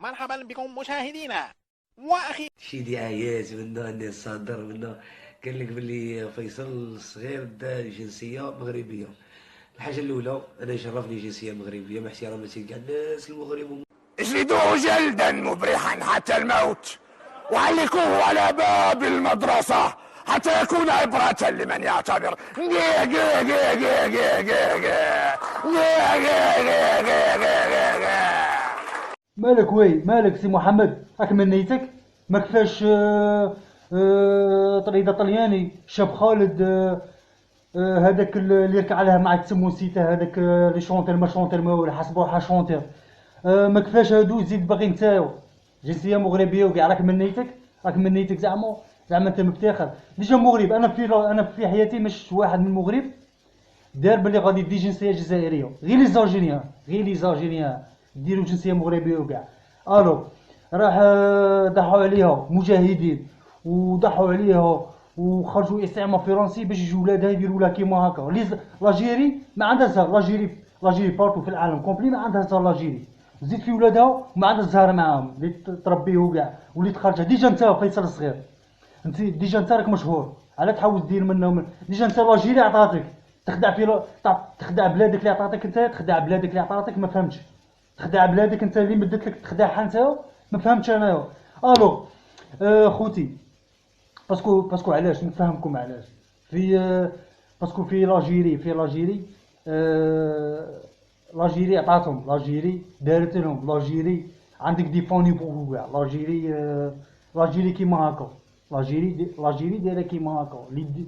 مرحبا بكم مشاهدينا. واخي شي دعايات منه الناس صادر منه. قال لك بلي فيصل الصغير دا جنسيه مغربيه. الحاجه الاولى انا يشرفني جنسيه مغربيه مع احتراماتي لكاع الناس المغرب. اجلدوه جلدا مبرحا حتى الموت وعلقوه على باب المدرسة حتى يكون عبرة لمن يعتبر. مالك مالك سي محمد، راك من نيتك ما كفاش طريده طلياني شاب خالد هذاك اللي يركع عليها مع التسموسيته هذاك لي شونتير ما شونتير ما ولا حسبوها شونتير ما كفاش هادو زيد باغي نتايا جنسيه مغربيه وكاع راك من نيتك زعما انت مفتخر ديجا مغرب. انا في حياتي مش واحد من المغرب دار بلي غادي يدي جنسيه جزائريه، غير لي زالجيريان ديروا جنسيه مغربيه وكاع. الو راح ضحوا عليها مجاهدين وضحوا عليها وخرجوا استعمار فرنسي باش يجوا ولادها يديروا لها كيما هكا. لاجيري ما عندها زهر، لاجيري بارتو في العالم كومبلي ما عندها زهر لاجيري. زيد في ولادها وما عندها زهر معاهم اللي تربيه وكاع واللي تخرجها. ديجا انت فيصل الصغير انت ديجا انت راك مشهور على تحاول دير منهم. ديجا انت لاجيري عطاتك تخدع تخدع بلادك اللي عطاتك انت، تخدع بلادك اللي عطاتك ما فهمتش، تخدع بلادك انت اللي مدت لك تخدعها انت ما فهمتش انايا. الو خوتي باسكو علاش نفهمكم علاش في باسكو في لاجيري لاجيري عطاتهم، لاجيري دارت لهم، لاجيري عندك دي فوني بوكو كاع. لاجيري كيما هكا، لاجيري دايره كيما هكا اللي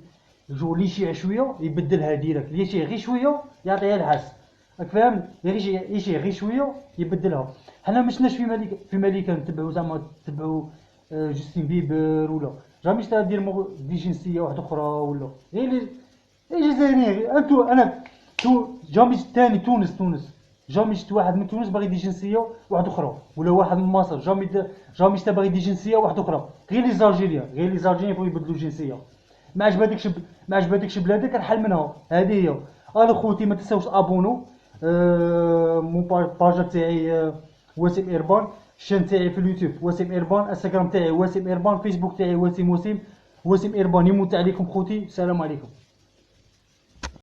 جو لي شي شويه يبدلها ديريكت، اللي شي غير شويه يعطيها الحس، راك فاهم؟ يشي غير شويه يبدلها. حنا مشناش في ملكه نتبعو زعما نتبعو جوستين بيبر ولا جامي شتا دير دي جنسيه واحده اخرى ولا غير لي جزائريين. انتو انا جامي تاني تونس جامي شت واحد من تونس باغي يدي جنسيه واحده اخرى ولا واحد من مصر جامي شتا باغي يدي جنسيه واحده اخرى. غير لي زالجيريان بغاو يبدلوا جنسيه. ما عجبتكش بلادك الحل منها هذه هي. انا خوتي ما تنساوش ابونو مون باج تاعي وسيم إربان، الشان تاعي في اليوتيوب وسيم إربان، انستغرام تاعي وسيم إربان، فيسبوك تاعي وسيم إربان. يموت عليكم خوتي، السلام عليكم.